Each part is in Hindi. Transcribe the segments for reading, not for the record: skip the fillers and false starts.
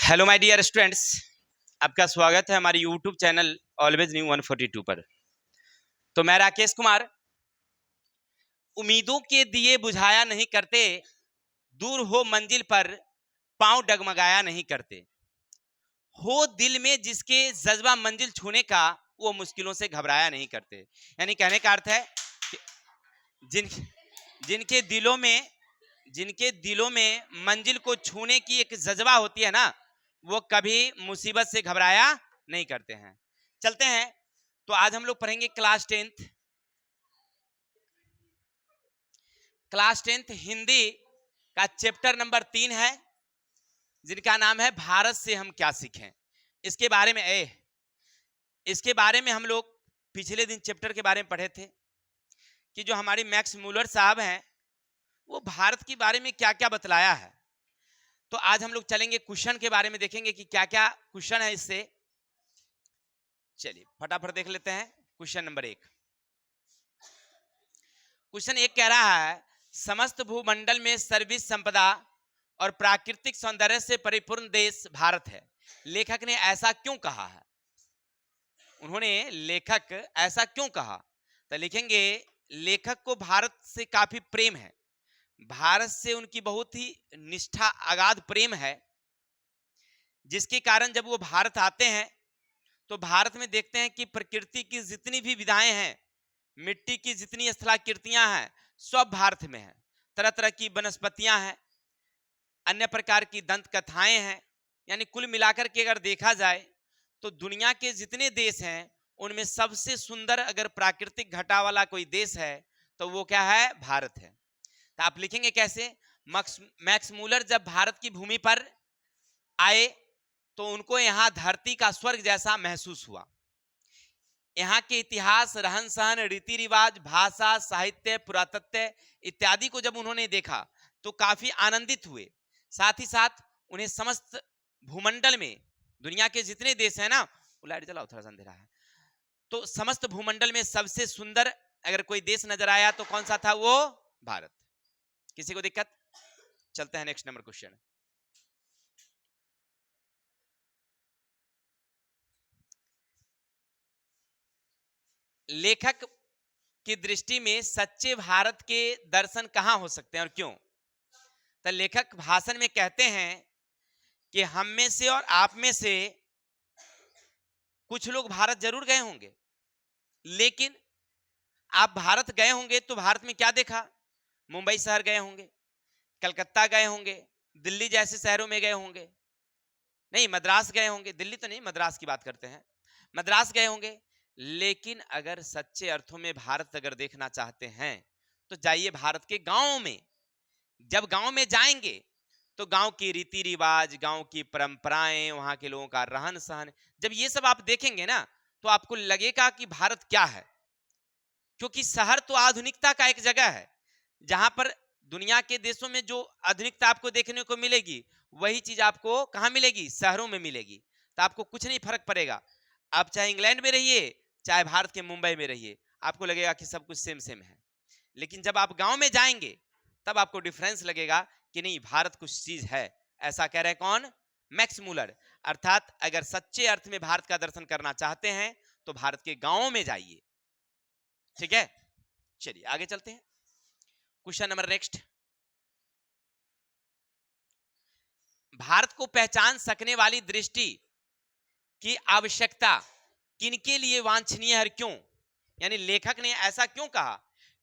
हेलो माय डियर स्टूडेंट्स, आपका स्वागत है हमारे यूट्यूब चैनल ऑलवेज न्यू 142 पर। तो मैं राकेश कुमार। उम्मीदों के दिए बुझाया नहीं करते, दूर हो मंजिल पर पांव डगमगाया नहीं करते। हो दिल में जिसके जज्बा मंजिल छूने का, वो मुश्किलों से घबराया नहीं करते। यानी कहने का अर्थ है कि जिन जिनके दिलों में जिनके दिलों में मंजिल को छूने की एक जज्बा होती है ना, वो कभी मुसीबत से घबराया नहीं करते हैं। चलते हैं। तो आज हम लोग पढ़ेंगे क्लास टेंथ हिंदी का चैप्टर नंबर 3 है, जिनका नाम है भारत से हम क्या सीखें। इसके बारे में हम लोग पिछले दिन चैप्टर के बारे में पढ़े थे कि जो हमारी मैक्स मूलर साहब हैं, वो भारत के बारे में क्या क्या बतलाया है। तो आज हम लोग चलेंगे क्वेश्चन के बारे में, देखेंगे कि क्या क्या क्वेश्चन है इससे। चलिए फटाफट देख लेते हैं। क्वेश्चन नंबर 1 कह रहा है, समस्त भूमंडल में सर्विस संपदा और प्राकृतिक सौंदर्य से परिपूर्ण देश भारत है। लेखक ने ऐसा क्यों कहा है? लेखक ऐसा क्यों कहा? तो लिखेंगे, लेखक को भारत से काफी प्रेम है। भारत से उनकी बहुत ही निष्ठा, अगाध प्रेम है, जिसके कारण जब वो भारत आते हैं तो भारत में देखते हैं कि प्रकृति की जितनी भी विधाएं हैं, मिट्टी की जितनी स्थलाकृतियां हैं, सब भारत में है। तरह तरह की वनस्पतियां हैं, अन्य प्रकार की दंत कथाएं हैं। यानी कुल मिलाकर के अगर देखा जाए तो दुनिया के जितने देश हैं उनमें सबसे सुंदर अगर प्राकृतिक घटा वाला कोई देश है तो वो क्या है? भारत है। तो आप लिखेंगे कैसे? मैक्स मूलर जब भारत की भूमि पर आए तो उनको यहाँ धरती का स्वर्ग जैसा महसूस हुआ। यहाँ के इतिहास, रहन सहन, रीति रिवाज, भाषा, साहित्य, पुरातत्व इत्यादि को जब उन्होंने देखा तो काफी आनंदित हुए। साथ ही साथ उन्हें समस्त भूमंडल में, दुनिया के जितने देश हैं ना, लाइट जलाओ, थोड़ा सा अंधेरा है, तो समस्त भूमंडल में सबसे सुंदर अगर कोई देश नजर आया तो कौन सा था? वो भारत। किसी को दिक्कत? चलते हैं नेक्स्ट नंबर क्वेश्चन। लेखक की दृष्टि में सच्चे भारत के दर्शन कहां हो सकते हैं और क्यों? तो लेखक भाषण में कहते हैं कि हम में से और आप में से कुछ लोग भारत जरूर गए होंगे, लेकिन आप भारत गए होंगे तो भारत में क्या देखा? मुंबई शहर गए होंगे, कलकत्ता गए होंगे, दिल्ली जैसे शहरों में गए होंगे, नहीं मद्रास गए होंगे, दिल्ली तो नहीं, मद्रास की बात करते हैं, मद्रास गए होंगे। लेकिन अगर सच्चे अर्थों में भारत अगर देखना चाहते हैं तो जाइए भारत के गांवों में। जब गांव में जाएंगे तो गांव की रीति रिवाज, गांव की परंपराएं, वहां के लोगों का रहन सहन, जब ये सब आप देखेंगे ना तो आपको लगेगा कि भारत क्या है। क्योंकि शहर तो आधुनिकता का एक जगह है, जहां पर दुनिया के देशों में जो आधुनिकता आपको देखने को मिलेगी वही चीज आपको कहां मिलेगी? शहरों में मिलेगी। तो आपको कुछ नहीं फर्क पड़ेगा। आप चाहे इंग्लैंड में रहिए, चाहे भारत के मुंबई में रहिए, आपको लगेगा कि सब कुछ सेम सेम है। लेकिन जब आप गांव में जाएंगे तब आपको डिफरेंस लगेगा कि नहीं, भारत कुछ चीज है। ऐसा कह रहे कौन? Max Muller. अर्थात अगर सच्चे अर्थ में भारत का दर्शन करना चाहते हैं तो भारत के गांवों में जाइए। ठीक है, चलिए आगे चलते हैं। क्वेश्चन नंबर नेक्स्ट, भारत को पहचान सकने वाली दृष्टि की आवश्यकता किनके लिए वांछनीय है, क्यों? यानी लेखक ने ऐसा क्यों कहा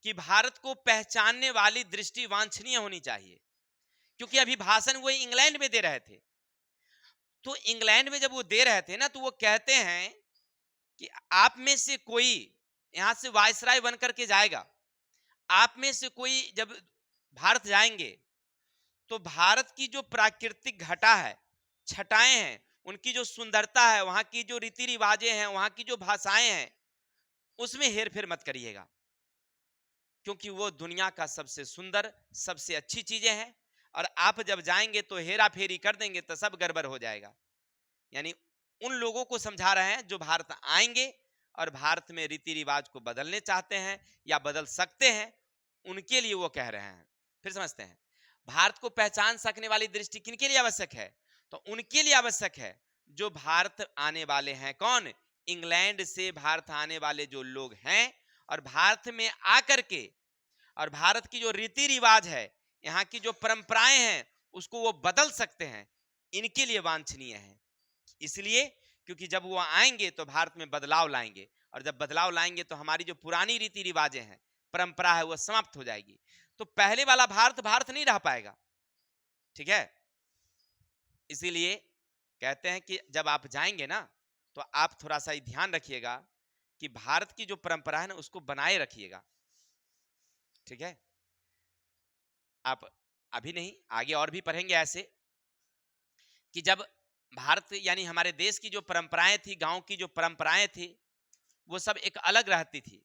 कि भारत को पहचानने वाली दृष्टि वांछनीय होनी चाहिए? क्योंकि अभी भाषण वो इंग्लैंड में दे रहे थे। तो इंग्लैंड में जब वो दे रहे थे ना, तो वो कहते हैं कि आप में से कोई यहां से वायसराय बन करके जाएगा, आप में से कोई जब भारत जाएंगे तो भारत की जो प्राकृतिक घटा है, छटाएं हैं, उनकी जो सुंदरता है, वहां की जो रीति रिवाजें हैं, वहां की जो भाषाएं हैं, उसमें हेर फेर मत करिएगा। क्योंकि वो दुनिया का सबसे सुंदर, सबसे अच्छी चीजें हैं। और आप जब जाएंगे तो हेरा फेरी कर देंगे तो सब गड़बड़ हो जाएगा। यानी उन लोगों को समझा रहे हैं जो भारत आएंगे और भारत में रीति रिवाज को बदलने चाहते हैं या बदल सकते हैं, उनके लिए वो कह रहे हैं। फिर समझते हैं, भारत को पहचान सकने वाली दृष्टि किनके लिए आवश्यक है? तो उनके लिए आवश्यक है जो भारत आने वाले हैं, कौन, इंग्लैंड से भारत आने वाले जो लोग हैं और भारत में आकर के और भारत की जो रीति रिवाज है, यहाँ की जो परंपराएं हैं, उसको वो बदल सकते हैं, इनके लिए वांछनीय है। इसलिए क्योंकि जब वो आएंगे तो भारत में बदलाव लाएंगे, और जब बदलाव लाएंगे तो हमारी जो पुरानी रीति रिवाजें हैं, परंपरा है, वो समाप्त हो जाएगी। तो पहले वाला भारत भारत नहीं रह पाएगा। ठीक है, इसीलिए कहते हैं कि जब आप जाएंगे ना, तो आप थोड़ा सा ध्यान रखिएगा कि भारत की जो परंपरा है ना, उसको बनाए रखिएगा। ठीक है, आप अभी नहीं, आगे और भी पढ़ेंगे ऐसे कि जब भारत यानी हमारे देश की जो परंपराएं थी, गांव की जो परंपराएं थी, वो सब एक अलग रहती थी।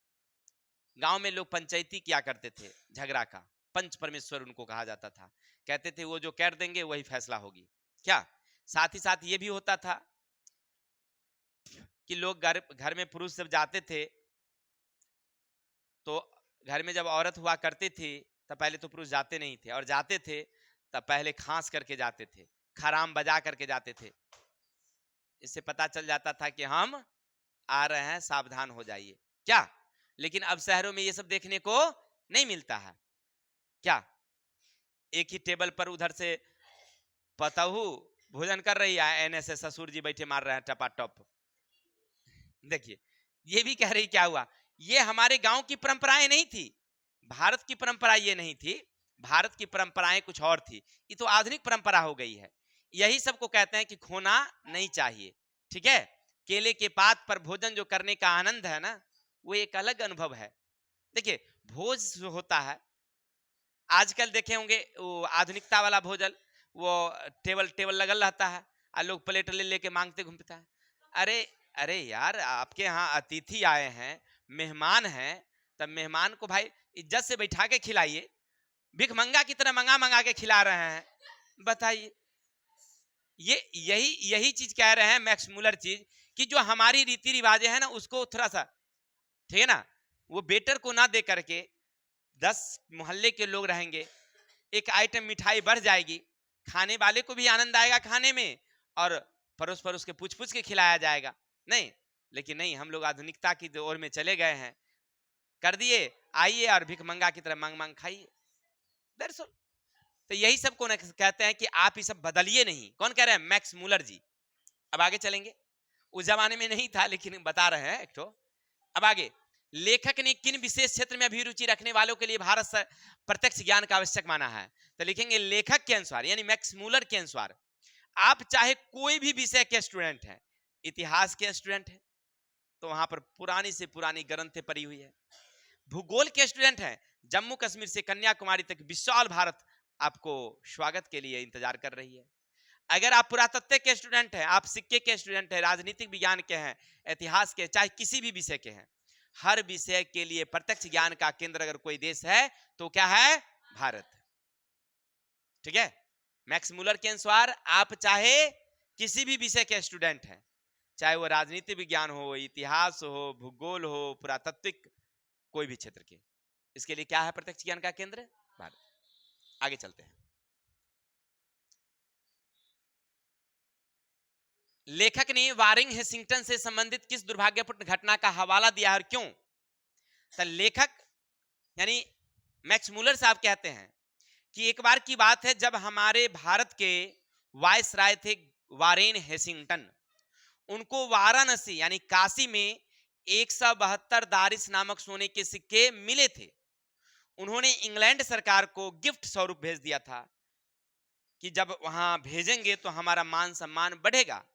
गांव में लोग पंचायती किया करते थे, झगड़ा का, पंच परमेश्वर उनको कहा जाता था। कहते थे वो जो कर देंगे वही फैसला होगी। क्या साथ ही साथ ये भी होता था कि लोग घर में पुरुष जब जाते थे, तो घर में जब औरत हुआ करती थी, तब पहले तो पुरुष जाते नहीं थे, और जाते थे तब पहले खांस करके जाते थे, खराम बजा करके जाते थे। इससे पता चल जाता था कि हम आ रहे हैं, सावधान हो जाइए। क्या लेकिन अब शहरों में ये सब देखने को नहीं मिलता है। क्या एक ही टेबल पर उधर से पतहू भोजन कर रही है, एने से ससुर जी बैठे मार रहे हैं टपाटप। देखिए, ये भी कह रही क्या हुआ, ये हमारे गांव की परंपराएं नहीं थी, भारत की परंपरा ये नहीं थी, भारत की परंपराएं कुछ और थी। ये तो आधुनिक परंपरा हो गई है। यही सबको कहते हैं कि खोना नहीं चाहिए। ठीक है, केले के पात पर भोजन जो करने का आनंद है ना, वो एक अलग अनुभव है। देखिए, भोज जो होता है, आजकल देखे होंगे वो आधुनिकता वाला भोजन, वो टेबल टेबल लगल रहता है और लोग प्लेट ले लेके मांगते घूमता है। अरे अरे यार, आपके यहाँ अतिथि आए हैं, मेहमान हैं, तब मेहमान को भाई इज्जत से बैठा के खिलाइए। भिखमंगा की तरह मंगा मंगा के खिला रहे हैं, बताइए। ये यही यही चीज कह रहे हैं मैक्स मुलर चीज, कि जो हमारी रीति रिवाजें हैं ना, उसको थोड़ा सा, ठीक है ना, वो बेटर को ना दे करके 10 मोहल्ले के लोग रहेंगे, एक आइटम मिठाई बढ़ जाएगी, खाने वाले को भी आनंद आएगा खाने में, और परोस परोस के पूछ पूछ के खिलाया जाएगा। नहीं, लेकिन नहीं, हम लोग आधुनिकता की ओर में चले गए हैं, कर दिए, आइए और भिख मंगा की तरह मांग मांग खाइए। That's all. तो यही सब को कहते हैं कि आप ये सब बदलिए नहीं। कौन कह रहे हैं? मैक्स मुलर जी। अब आगे चलेंगे, उस जमाने में नहीं था लेकिन बता रहे हैं एक तो। अब आगे, लेखक ने किन विशेष क्षेत्र में अभिरुचि रखने वालों के लिए भारत प्रत्यक्ष ज्ञान का आवश्यक माना है? तो लिखेंगे लेखक के अनुसार यानी मैक्स मुलर के अनुसार, आप चाहे कोई भी विषय के स्टूडेंट हैं, इतिहास के स्टूडेंट हैं तो वहां पर पुरानी से पुरानी ग्रंथें पड़ी हुई है, भूगोल के स्टूडेंट हैं, जम्मू कश्मीर से कन्याकुमारी तक विशाल भारत आपको स्वागत के लिए इंतजार कर रही है। अगर आप पुरातत्व के स्टूडेंट हैं, आप सिक्के के स्टूडेंट हैं, राजनीतिक विज्ञान के हैं, इतिहास के, चाहे किसी भी विषय के हैं, हर विषय के लिए प्रत्यक्ष ज्ञान का केंद्र अगर कोई देश है तो क्या है? भारत। ठीक है, मैक्स मुलर के अनुसार आप चाहे किसी भी विषय के स्टूडेंट हैं, चाहे वो राजनीति विज्ञान हो, इतिहास हो, भूगोल हो, पुरातत्विक, कोई भी क्षेत्र के, इसके लिए क्या है प्रत्यक्ष ज्ञान का केंद्र? भारत। आगे चलते हैं। लेखक ने वारिंग हेसिंगटन से संबंधित किस दुर्भाग्यपूर्ण घटना का हवाला दिया है और क्यों? तो लेखक यानी मैक्स मुलर साहब कहते हैं कि एक बार की बात है जब हमारे भारत के वायसराय थे वारेन हेसिंगटन, उनको वाराणसी यानी काशी में 172 दारिस नामक सोने के सिक्के मिले थे। उन्होंने इंग्लैंड सरकार को गिफ्ट स्वरूप भेज दिया था कि जब वहां भेजेंगे तो हमारा मान सम्मान बढ़ेगा।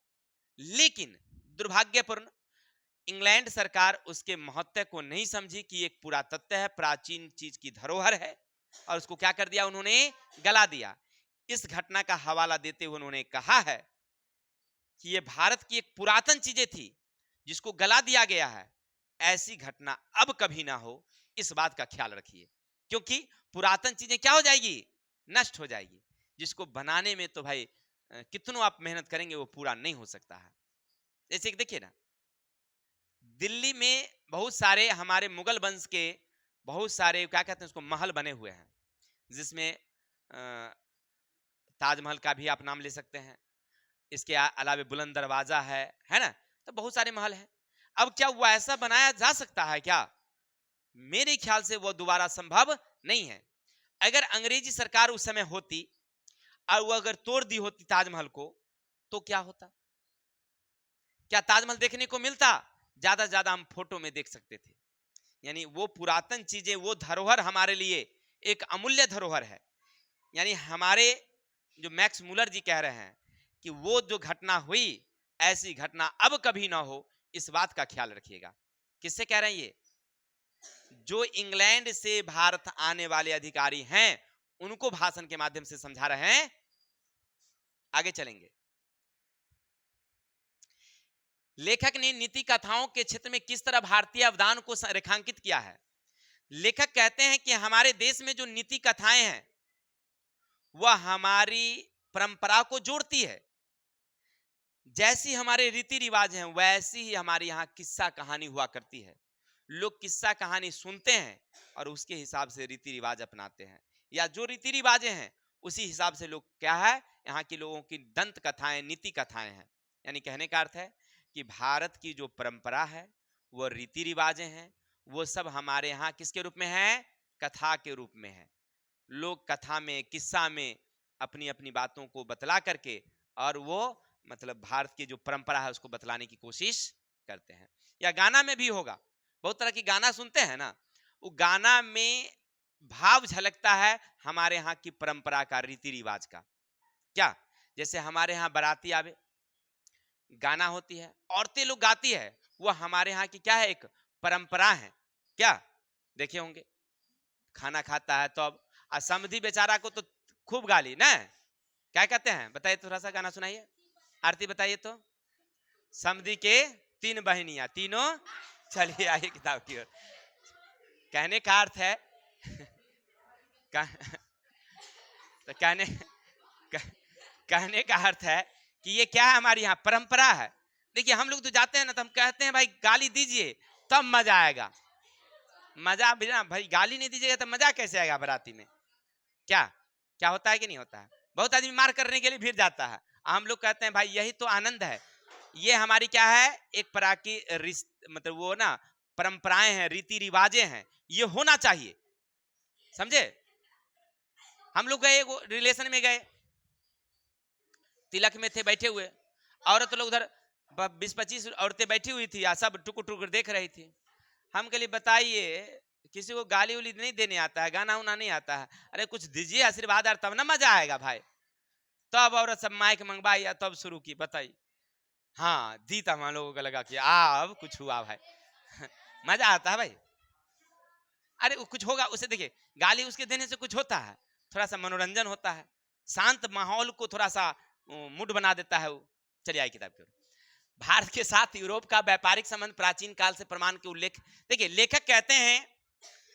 लेकिन दुर्भाग्यपूर्ण, इंग्लैंड सरकार उसके महत्व को नहीं समझी कि एक पुरातत्व है, प्राचीन चीज की धरोहर है, और उसको क्या कर दिया? उन्होंने गला दिया। इस घटना का हवाला देते हुए उन्होंने कहा है कि ये भारत की एक पुरातन चीजें थी जिसको गला दिया गया है, ऐसी घटना अब कभी ना हो, इस बात का ख्याल रखिए, क्योंकि पुरातन चीजें क्या हो जाएगी? नष्ट हो जाएगी, जिसको बनाने में तो भाई कितनों आप मेहनत करेंगे वो पूरा नहीं हो सकता है। जैसे देखिए ना, दिल्ली में बहुत सारे हमारे मुगल वंश के बहुत सारे क्या कहते हैं उसको महल बने हुए हैं, जिसमें ताजमहल का भी आप नाम ले सकते हैं, इसके अलावे बुलंद दरवाजा है ना, तो बहुत सारे महल हैं। अब क्या वो ऐसा बनाया जा सकता है क्या? मेरे ख्याल से वो दोबारा संभव नहीं है। अगर अंग्रेजी सरकार उस समय होती और वो अगर तोड़ दी होती ताजमहल को, तो क्या होता? क्या ताजमहल देखने को मिलता? ज्यादा से ज्यादा हम फोटो में देख सकते थे। यानी वो पुरातन चीजें, वो धरोहर हमारे लिए एक अमूल्य धरोहर है। यानी हमारे जो मैक्स मुलर जी कह रहे हैं कि वो जो घटना हुई, ऐसी घटना अब कभी ना हो, इस बात का ख्याल रखिएगा। किससे कह रहे हैं ये? जो इंग्लैंड से भारत आने वाले अधिकारी हैं, उनको भाषण के माध्यम से समझा रहे हैं। आगे चलेंगे। लेखक ने नीति कथाओं के क्षेत्र में किस तरह भारतीय अवदान को रेखांकित किया है? लेखक कहते हैं कि हमारे देश में जो नीति कथाएं हैं वह हमारी परंपरा को जोड़ती है। जैसी हमारे रीति रिवाज हैं वैसी ही हमारे यहाँ किस्सा कहानी हुआ करती है। लोग किस्सा कहानी सुनते हैं और उसके हिसाब से रीति रिवाज अपनाते हैं, या जो रीति रिवाजें हैं उसी हिसाब से लोग, क्या है, यहाँ के लोगों की दंत कथाएं, नीति कथाएं हैं। यानी कहने का अर्थ है कि भारत की जो परंपरा है, वो रीति रिवाजें हैं, वो सब हमारे यहाँ किसके रूप में है? कथा के रूप में है। लोग कथा में, किस्सा में अपनी अपनी बातों को बतला करके, और वो मतलब भारत की जो परंपरा है उसको बतलाने की कोशिश करते हैं। या गाना में भी होगा, बहुत तरह की गाना सुनते हैं ना, वो गाना में भाव झलकता है हमारे यहाँ की परंपरा का, रीति रिवाज का। क्या? जैसे हमारे यहाँ बाराती आवे, गाना होती है, औरतें लोग गाती है, वो हमारे यहाँ की क्या है? एक परंपरा है। क्या देखे होंगे? खाना खाता है तो अब समधी बेचारा को तो खूब गाली ना, क्या कहते हैं? बताइए, थोड़ा सा गाना सुनाइए, आरती बताइए तो। समधी के 3 बहनियां, तीनों चलिए आइए किताब की ओर। कहने का अर्थ है तो कहने का अर्थ है कि ये क्या है? हमारे यहाँ परंपरा है। देखिए, हम लोग तो जाते हैं ना, तो हम कहते हैं भाई गाली दीजिए तब मजा आएगा। मजा बिना भाई गाली नहीं दीजिएगा तो मजा कैसे आएगा बाराती में? क्या क्या होता है कि नहीं होता है? बहुत आदमी मार करने के लिए भीड़ जाता है। हम लोग कहते हैं भाई यही तो आनंद है, ये हमारी क्या है? एक प्रकार की मतलब वो ना परंपराएं हैं, रीति रिवाजें हैं, ये होना चाहिए। समझे? हम लोग गए रिलेशन में, गए तिलक में थे, बैठे हुए, औरत लोग उधर 20-25 औरतें बैठी हुई थी, या सब टुकुर टुकुर देख रही थी। हम के लिए बताइए, किसी को गाली उली नहीं देने आता है, गाना उना नहीं आता है, अरे कुछ दीजिए आशीर्वाद, तब ना मजा आएगा भाई। तब औरत सब माइक मंगवाई, तब शुरू की, बताइए। हाँ दी, तब हम लोगों को लगा कि अब कुछ हुआ भाई। मजा आता है भाई। अरे कुछ होगा उसे, देखिए गाली उसके देने से कुछ होता है, थोड़ा सा मनोरंजन होता है, शांत माहौल को थोड़ा सा मूड बना देता है वो। चलिए आई किताब की ओर। भारत के साथ यूरोप का व्यापारिक संबंध प्राचीन काल से प्रमाण के उल्लेख। देखिए लेखक कहते हैं,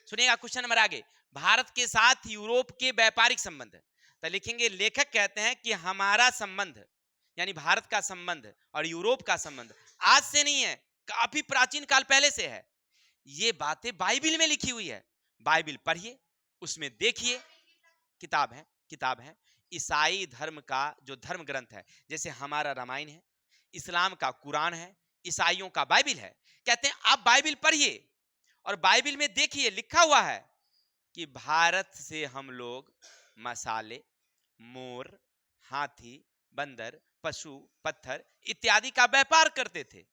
सुनिएगा क्वेश्चन नंबर आगे, भारत के साथ यूरोप के व्यापारिक संबंध। तो लिखेंगे, लेखक कहते हैं कि हमारा संबंध, यानी भारत का संबंध और यूरोप का संबंध आज से नहीं है, काफी प्राचीन काल पहले से है। ये बातें बाइबिल में लिखी हुई है, बाइबिल पढ़िए, उसमें देखिए, किताब है। ईसाई धर्म का जो धर्म ग्रंथ है, जैसे हमारा रामायण है, इस्लाम का कुरान है, ईसाइयों का बाइबिल है। कहते हैं आप बाइबिल पढ़िए और बाइबिल में देखिए, लिखा हुआ है कि भारत से हम लोग मसाले, मोर, हाथी, बंदर, पशु, पत्थर इत्यादि का व्यापार करते थे।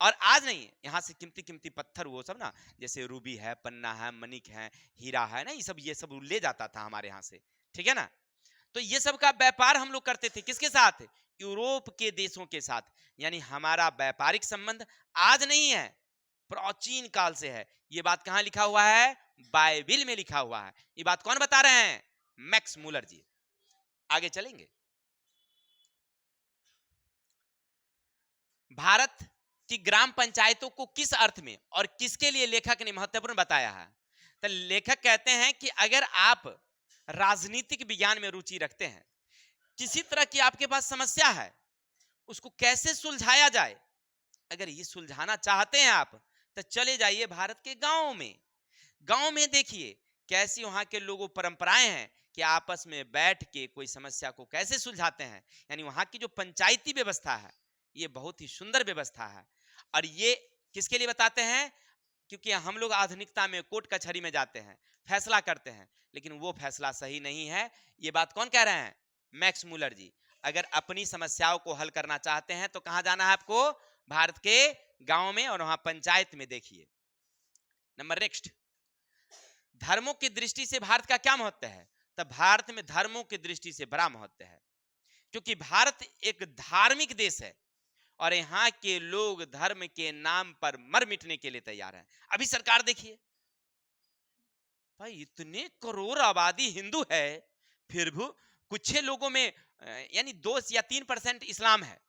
और आज नहीं है, यहाँ से कीमती कीमती पत्थर, वो सब ना, जैसे रूबी है, पन्ना है, मणिक है, हीरा है ना, ये सब ले जाता था हमारे यहाँ से, ठीक है ना। तो ये सब का व्यापार हम लोग करते थे, किसके साथ? यूरोप के देशों के साथ। यानी हमारा व्यापारिक संबंध आज नहीं है, प्राचीन काल से है। ये बात कहाँ लिखा हुआ है? बाइबिल में लिखा हुआ है। ये बात कौन बता रहे हैं? मैक्स मुलर जी। आगे चलेंगे। भारत कि ग्राम पंचायतों को किस अर्थ में और किसके लिए लेखक ने महत्वपूर्ण बताया है? तो लेखक कहते हैं कि अगर आप राजनीतिक विज्ञान में रुचि रखते हैं, किसी तरह की आपके पास समस्या है, उसको कैसे सुलझाया जाए, अगर ये सुलझाना चाहते हैं आप, तो चले जाइए भारत के गांव में। गांव में देखिए कैसी वहां के लोगों परंपराएं हैं कि आपस में बैठ के कोई समस्या को कैसे सुलझाते हैं। यानी वहां की जो पंचायती व्यवस्था है ये बहुत ही सुंदर व्यवस्था है। और ये किसके लिए बताते हैं? क्योंकि हम लोग आधुनिकता में कोर्ट कचहरी में जाते हैं, फैसला करते हैं, लेकिन वो फैसला सही नहीं है। ये बात कौन कह रहे हैं? मैक्स मुलर जी। अगर अपनी समस्याओं को हल करना चाहते हैं तो कहां जाना है आपको? भारत के गांव में, और वहां पंचायत में। देखिए नंबर नेक्स्ट, धर्मों की दृष्टि से भारत का क्या महत्व है? तब भारत में धर्मों की दृष्टि से बड़ा महत्व है, क्योंकि भारत एक धार्मिक देश है और यहाँ के लोग धर्म के नाम पर मर मिटने के लिए तैयार हैं। अभी सरकार देखिए भाई, इतने करोड़ आबादी हिंदू है, फिर भी कुछ लोगों में यानी 2 या 3% इस्लाम है,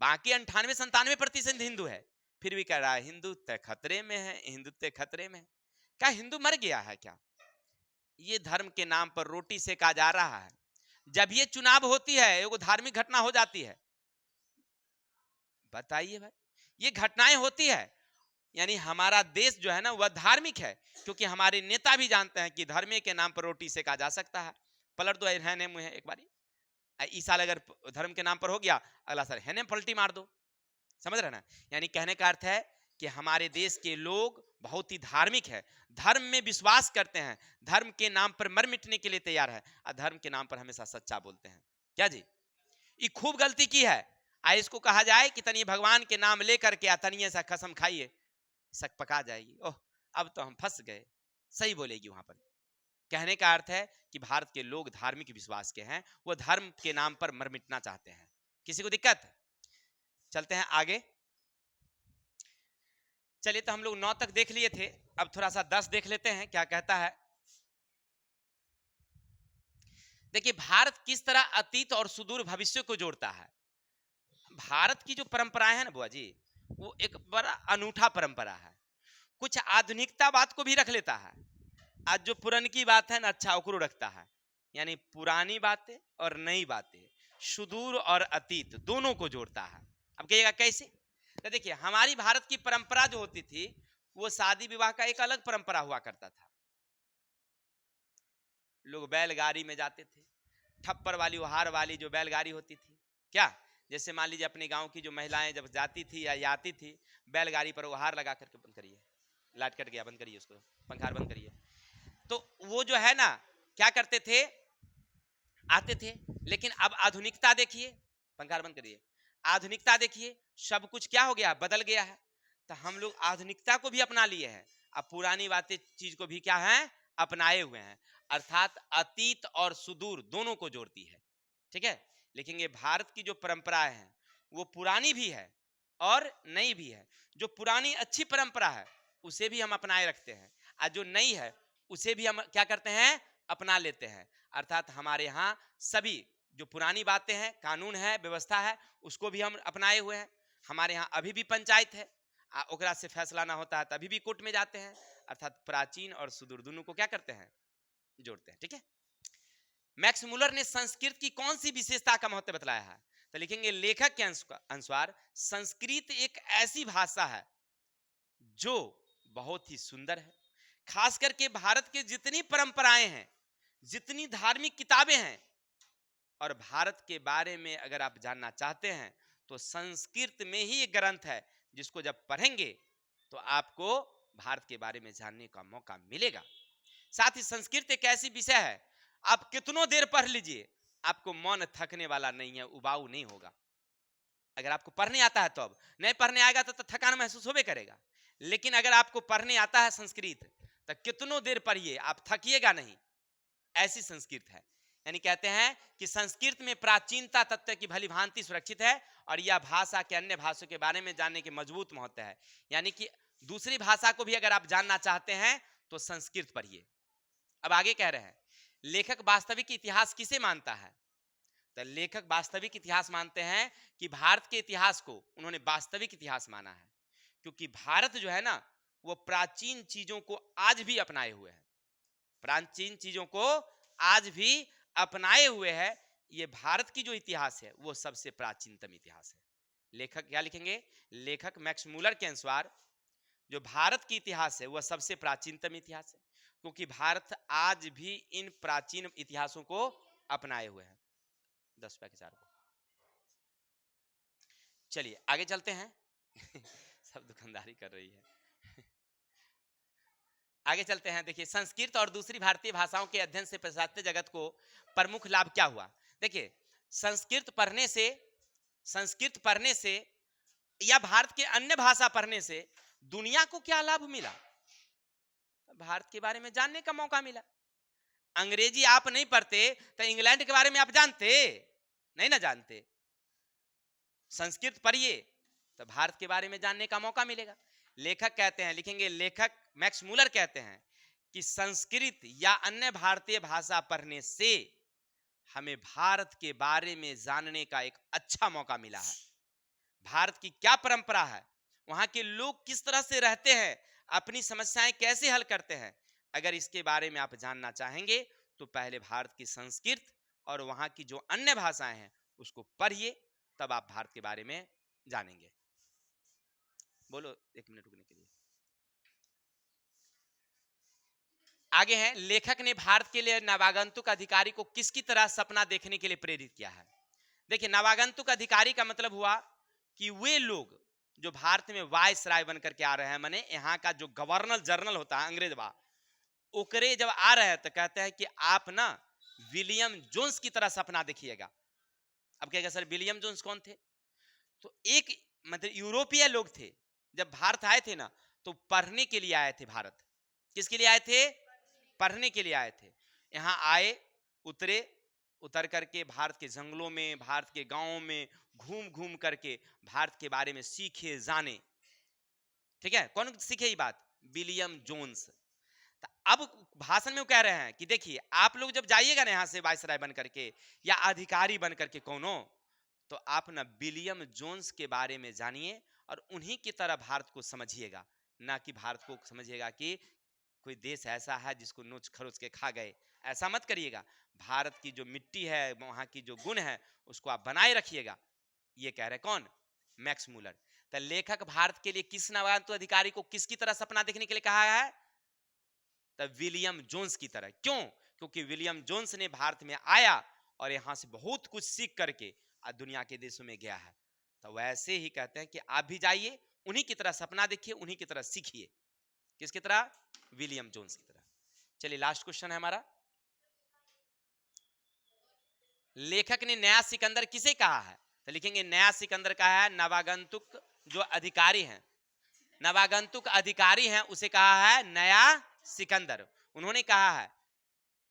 बाकी 98-97% हिंदू है। फिर भी कह रहा है हिंदुत्व खतरे में है, हिंदुत्व खतरे में है। क्या हिंदू मर गया है क्या? ये धर्म के नाम पर रोटी सेका जा रहा है। जब ये चुनाव होती है, एगो धार्मिक घटना हो जाती है, बताइए भाई, ये घटनाएं होती है, यानी हमारा देश जो है ना वह धार्मिक है, क्योंकि हमारे नेता भी जानते हैं कि धर्म के नाम पर रोटी सेका जा सकता है। पलट दो रहने मुझे एक बारी, इस साल अगर धर्म के नाम पर हो गया, अगला साल है पलटी मार दो। समझ रहे ना? यानी कहने का अर्थ है कि हमारे देश के लोग बहुत ही धार्मिक है, धर्म में विश्वास करते हैं, धर्म के नाम पर मर मिटने के लिए तैयार है, और धर्म के नाम पर हमेशा सच्चा बोलते हैं। क्या जी? ये खूब गलती की है। इसको कहा जाए कि तनी भगवान के नाम लेकर के तनिए सा कसम खाइए, शक पका जाएगी, ओह अब तो हम फंस गए। सही बोलेगी वहां पर। कहने का अर्थ है कि भारत के लोग धार्मिक विश्वास के हैं, वो धर्म के नाम पर मर मिटना चाहते हैं। किसी को दिक्कत? चलते हैं आगे। चलिए, तो हम लोग 9 तक देख लिए थे, अब थोड़ा सा 10 देख लेते हैं क्या कहता है। देखिए भारत किस तरह अतीत और सुदूर भविष्य को जोड़ता है। भारत की जो परंपराएं हैं ना बुआ जी, वो एक बड़ा अनूठा परंपरा है। कुछ आधुनिकता बात को भी रख लेता है, आज जो पुरानी की बात है ना, अच्छा ओकरो रखता है। यानी पुरानी बातें और नई बातें, सुदूर और अतीत दोनों को जोड़ता है। अब कहिएगा कैसे? तो देखिए हमारी भारत की परंपरा जो होती थी, वो शादी विवाह का एक अलग परंपरा हुआ करता था। लोग बैलगाड़ी में जाते थे, ठप्पर वाली उहार वाली जो बैलगाड़ी होती थी, क्या जैसे मान लीजिए अपने गांव की जो महिलाएं जब जाती थी या आती थी, बैलगाड़ी पर उहार लगा करके, बंद करिए लाइट कट गया, बंद करिए उसको, पंखा बंद करिए। तो वो जो है ना क्या करते थे, आते थे। लेकिन अब आधुनिकता देखिए, पंखा बंद करिए, आधुनिकता देखिए, सब कुछ क्या हो गया, बदल गया है। तो हम लोग आधुनिकता को भी अपना लिए हैं, अब पुरानी बातें चीज को भी क्या है, अपनाए हुए हैं। अर्थात अतीत और सुदूर दोनों को जोड़ती है। ठीक है? लेकिन ये भारत की जो परंपराएं हैं वो पुरानी भी है और नई भी है। जो पुरानी अच्छी परंपरा है उसे भी हम अपनाए रखते हैं, और जो नई है उसे भी हम क्या करते हैं, अपना लेते हैं। अर्थात हमारे यहाँ सभी जो पुरानी बातें हैं, कानून है, व्यवस्था है, उसको भी हम अपनाए हुए हैं। हमारे यहाँ अभी भी पंचायत है, ओकरा से फैसला ना होता है तभी भी कोर्ट में जाते हैं। अर्थात प्राचीन और सुदूर दोनों को क्या करते हैं, जोड़ते हैं। ठीक है? मैक्स मुलर ने संस्कृत की कौन सी विशेषता का महत्व बतलाया है? तो लिखेंगे लेखक के अनुसार संस्कृत एक ऐसी भाषा है जो बहुत ही सुंदर है। खास करके भारत के जितनी परंपराएं हैं, जितनी धार्मिक किताबें हैं, और भारत के बारे में अगर आप जानना चाहते हैं तो संस्कृत में ही एक ग्रंथ है जिसको जब पढ़ेंगे तो आपको भारत के बारे में जानने का मौका मिलेगा। साथ ही संस्कृत एक ऐसी विषय है, आप कितनों देर पढ़ लीजिए, आपको मन थकने वाला नहीं है, उबाऊ नहीं होगा। अगर आपको पढ़ने आता है तो, अब नहीं पढ़ने आएगा तो थकान महसूस होबे करेगा। लेकिन अगर आपको पढ़ने आता है संस्कृत तो कितनों देर पढ़िए, आप थकिएगा नहीं, ऐसी संस्कृत है। यानी कहते हैं कि संस्कृत में प्राचीनता तत्व की भली भांति सुरक्षित है, और यह भाषा के अन्य भाषाओं के बारे में जानने के मजबूत महत्व है। यानी कि दूसरी भाषा को भी अगर आप जानना चाहते हैं तो संस्कृत पढ़िए। अब आगे कह रहे हैं लेखक वास्तविक इतिहास किसे मानता है? तो लेखक वास्तविक इतिहास मानते हैं कि भारत के इतिहास को उन्होंने वास्तविक इतिहास माना है, क्योंकि भारत जो है ना वो प्राचीन चीजों को आज भी अपनाए हुए है, प्राचीन चीजों को आज भी अपनाए हुए है। ये भारत की जो इतिहास है वो सबसे प्राचीनतम इतिहास है। लेखक क्या लिखेंगे? लेखक मैक्स मुलर के अनुसार जो भारत की इतिहास है वह सबसे प्राचीनतम इतिहास है। क्योंकि भारत आज भी इन प्राचीन इतिहासों को अपनाए हुए है। 10 रुपए के 4 को। चलिए आगे चलते हैं। सब दुकानदारी कर रही है। आगे चलते हैं। देखिए, संस्कृत और दूसरी भारतीय भाषाओं के अध्ययन से पाश्चात्य जगत को प्रमुख लाभ क्या हुआ? देखिए, संस्कृत पढ़ने से या भारत के अन्य भाषा पढ़ने से दुनिया को क्या लाभ मिला? भारत के बारे में जानने का मौका मिला। अंग्रेजी आप नहीं पढ़ते तो इंग्लैंड के बारे में आप जानते नहीं ना जानते। संस्कृत पढ़िए तो भारत के बारे में जानने का मौका मिलेगा। लेखक कहते हैं, लिखेंगे, लेखक मैक्स मूलर कहते हैं कि संस्कृत या अन्य भारतीय भाषा पढ़ने से हमें भारत के बारे में जानने का एक अच्छा मौका मिला है। भारत की क्या परंपरा है, वहां के लोग किस तरह से रहते हैं, अपनी समस्याएं कैसे हल करते हैं, अगर इसके बारे में आप जानना चाहेंगे तो पहले भारत की संस्कृत और वहां की जो अन्य भाषाएं हैं उसको पढ़िए, तब आप भारत के बारे में जानेंगे। बोलो 1 मिनट रुकने के लिए। आगे है, लेखक ने भारत के लिए नवागंतुक अधिकारी को किसकी तरह सपना देखने के लिए प्रेरित किया है? देखिए, नवागंतुक अधिकारी का मतलब हुआ कि वे लोग जो भारत में वायसराय बनकर के आ रहे हैं, माने यहाँ का जो गवर्नर जनरल होता है अंग्रेज बा, ओकरे जब आ रहे हैं तो कहते हैं कि आप ना विलियम जोन्स की तरह सपना देखिएगा। अब कहेगा सर विलियम जोन्स कौन थे? तो एक मतलब यूरोपीय लोग थे, जब भारत आए थे ना तो पढ़ने के लिए आए थे भारत। किसके लिए आए थे? पढ़ने के लिए आए थे। यहाँ आए, उतर करके भारत के जंगलों में, भारत के गांवों में घूम घूम करके भारत के बारे में सीखे जाने। ठीक है, कौन सीखे ये बात? William Jones. तो अब भाषण में वो कह रहे हैं कि देखिए, आप लोग जब जाइएगा ना यहाँ से वायसराय बन करके या अधिकारी बन करके कोनो, तो आप ना विलियम जोन्स के बारे में जानिए और उन्हीं की तरह भारत को समझिएगा, ना कि भारत को समझिएगा कि कोई देश ऐसा है जिसको नोच खरोच के खा गए। ऐसा मत करिएगा। भारत की जो मिट्टी है, वहां की जो गुण है, उसको आप बनाए रखिएगा। ये कह रहे कौन? Max Muller. तो लेखक भारत के लिए किस नवागंतुक अधिकारी को किसकी तरह सपना देखने के लिए कहा है? तो विलियम जोन्स की तरह। क्यों? क्योंकि विलियम जोन्स ने भारत में आया और यहां से बहुत कुछ सीख करके आज दुनिया के देशों में गया है। तो वैसे ही कहते हैं कि आप भी जाइए, उन्हीं की तरह सपना देखिए, उन्हीं की तरह सीखिए। किसकी तरह? विलियम जोन्स की तरह। चलिए लास्ट क्वेश्चन है हमारा। लेखक ने नया सिकंदर किसे कहा है? तो लिखेंगे, नया सिकंदर कहा है नवागंतुक जो अधिकारी हैं, नवागंतुक अधिकारी हैं उसे कहा है नया सिकंदर। उन्होंने कहा है।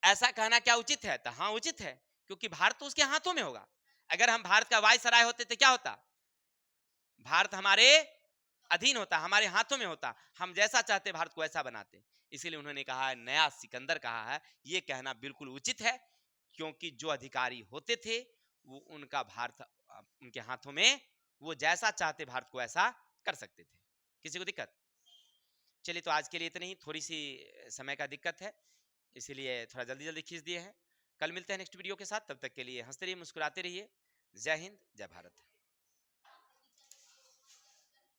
ऐसा कहना क्या उचित है? तो हाँ उचित है, क्योंकि भारत तो उसके हाथों में होगा। अगर हम भारत का वायसराय होते तो क्या होता? भारत हमारे अधीन होता, हमारे हाथों में होता, हम जैसा चाहते भारत को ऐसा बनाते। इसीलिए उन्होंने कहा है नया सिकंदर कहा है। ये कहना बिल्कुल उचित है, क्योंकि जो अधिकारी होते थे वो उनका भारत उनके हाथों में, वो जैसा चाहते भारत को ऐसा कर सकते थे। किसी को दिक्कत? चलिए, तो आज के लिए इतनी ही। थोड़ी सी समय का दिक्कत है, इसीलिए थोड़ा जल्दी जल्दी खींच दिए हैं। कल मिलते हैं नेक्स्ट वीडियो के साथ। तब तक के लिए हंसते रहिए, मुस्कुराते रहिए। जय हिंद, जय भारत।